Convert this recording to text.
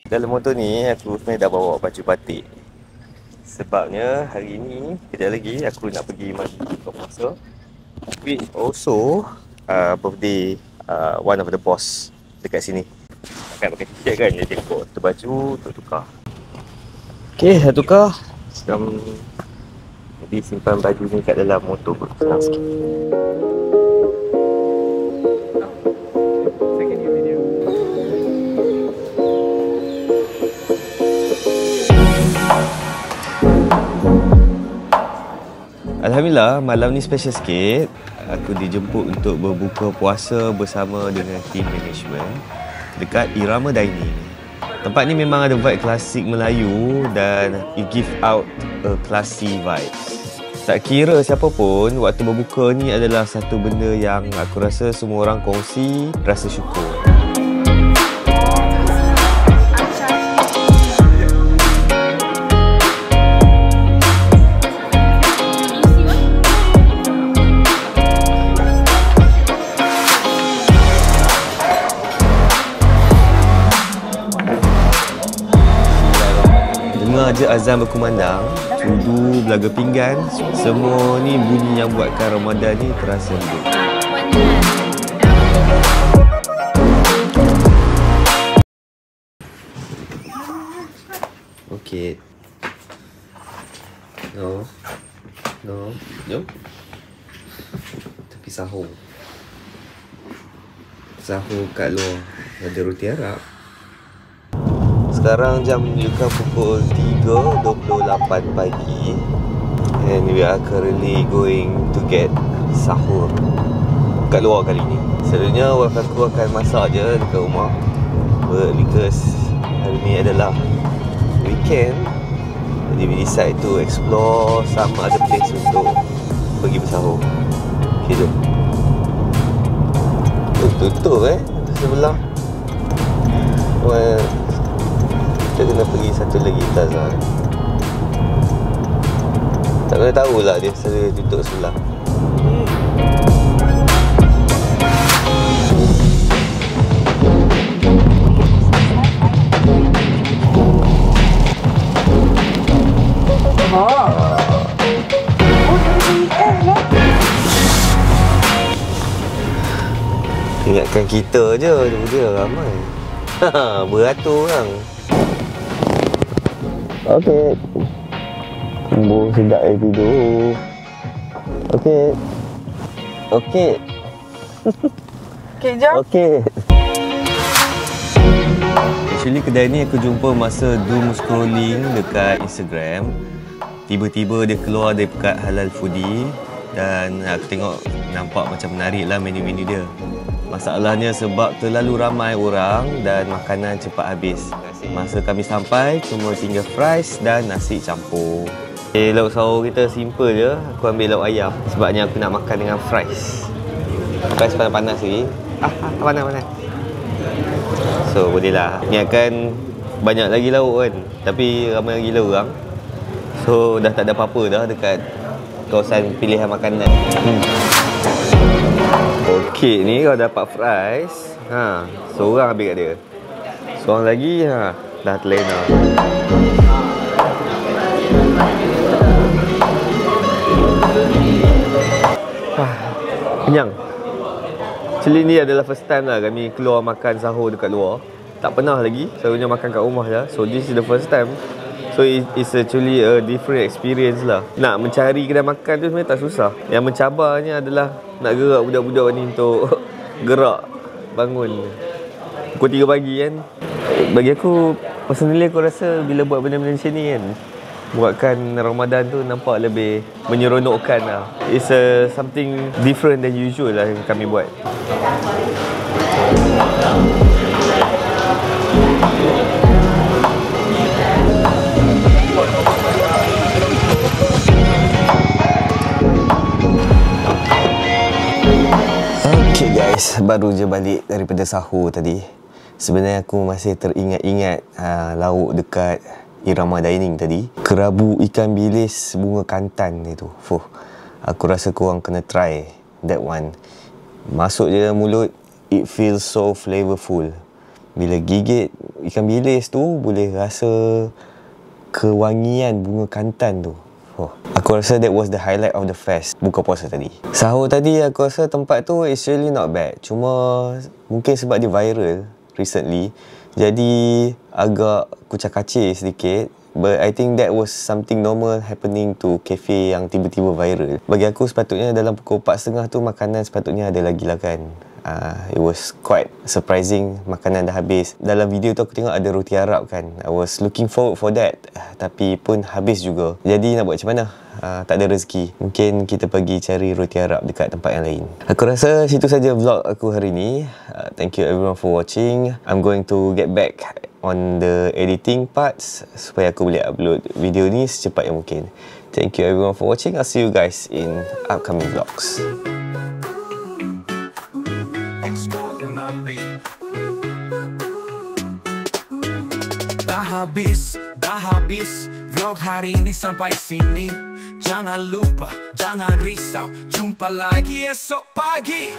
Dalam motor ni aku sebenarnya dah bawa baju batik. Sebabnya hari ni kejap lagi aku nak pergi mandi buka puasa. Which also birthday one of the boss dekat sini. Akan pakai t-shirt kan, jadi aku tukar baju untuk tukar. Okay, dah tukar. Sekarang jadi simpan baju ni kat dalam motor. Senang sikit. Alhamdulillah, malam ni special sikit. Aku dijemput untuk berbuka puasa bersama dengan team management dekat Irama Dining. Tempat ni memang ada vibe klasik Melayu dan it give out a classy vibes. Tak kira siapa pun, waktu berbuka ni adalah satu benda yang aku rasa semua orang kongsi rasa syukur. Dengar je azan berkumandang, cudu, belaga pinggan, semua ni bunyi yang buatkan Ramadan ni terasa hidup. Okey. No. Jom. Tapi sahur. Sahur kat luar. Ada roti Arab. Sekarang jam menunjukkan pukul 3.28 pagi and we are currently going to get sahur kat luar kali ni. Selalunya wife aku akan masak je dekat rumah, but because hari ni adalah weekend, jadi we decide to explore some other place untuk pergi bersahur. Okay, jom. Tutup sebelah. Well, kita kena pergi satu lagi Taza. Tak kena tahulah dia selalu tutup sebelah. Ingatkan kita je, dia ramai. Beratur orang. Okey. Tunggu sedap tidur. Okey. Okey, jom. Okey. Actually kedai ni aku jumpa masa doom scrolling dekat Instagram. Tiba-tiba dia keluar dekat Halal Foodie dan aku tengok nampak macam menarik lah menu-menu dia. Masalahnya sebab terlalu ramai orang dan makanan cepat habis. Masa kami sampai, cuma tinggal fries dan nasi campur. Lauk sahur kita simple je. Aku ambil lauk ayam sebabnya aku nak makan dengan fries. Fries panas-panas lagi. Panas-panas. So, bolehlah. Ingatkan banyak lagi lauk kan. Tapi ramai lagi orang. So, dah tak ada apa-apa dah dekat kawasan pilihan makanan. Okey, ni kalau dapat fries, seorang ambil kat dia. Seorang lagi, dah terlena. Kenyang. Actually ni adalah first time lah kami keluar makan sahur dekat luar. Tak pernah lagi, selalunya makan kat rumah je. So this is the first time. So it's actually a different experience lah. Nak mencari kedai makan tu sebenarnya tak susah. Yang mencabarnya adalah nak gerak budak-budak ni untuk gerak, bangun. Pukul 3 pagi kan. Bagi aku, personally aku rasa bila buat benda-benda macam ni kan, buatkan Ramadan tu nampak lebih menyeronokkan lah. It's something different than usual lah yang kami buat. Okay guys, baru je balik daripada sahur tadi. Sebenarnya aku masih teringat-ingat lauk dekat Irama Dining tadi. Kerabu ikan bilis bunga kantan itu. Aku rasa korang kena try that one. Masuk je dalam mulut, it feels so flavorful. Bila gigit ikan bilis tu, boleh rasa kewangian bunga kantan tu. Aku rasa that was the highlight of the fest buka puasa tadi. Sahur tadi aku rasa tempat tu is really not bad. Cuma mungkin sebab dia viral recently, jadi agak kucak-kacir sedikit. But I think that was something normal happening to cafe yang tiba-tiba viral. Bagi aku sepatutnya dalam pukul 4.30 tu makanan sepatutnya ada lagi lah kan. It was quite surprising, makanan dah habis. Dalam video tu aku tengok ada roti Arab kan. I was looking forward for that, tapi pun habis juga. Jadi nak buat macam mana? Tak ada rezeki. Mungkin kita pergi cari roti Arab dekat tempat yang lain. Aku rasa situ saja vlog aku hari ni. Thank you everyone for watching. I'm going to get back on the editing parts supaya aku boleh upload video ni secepat yang mungkin. Thank you everyone for watching. I'll see you guys in upcoming vlogs. Dah habis vlog hari ini sampai sini. Jangan lupa, jangan risau, jumpa lagi esok pagi.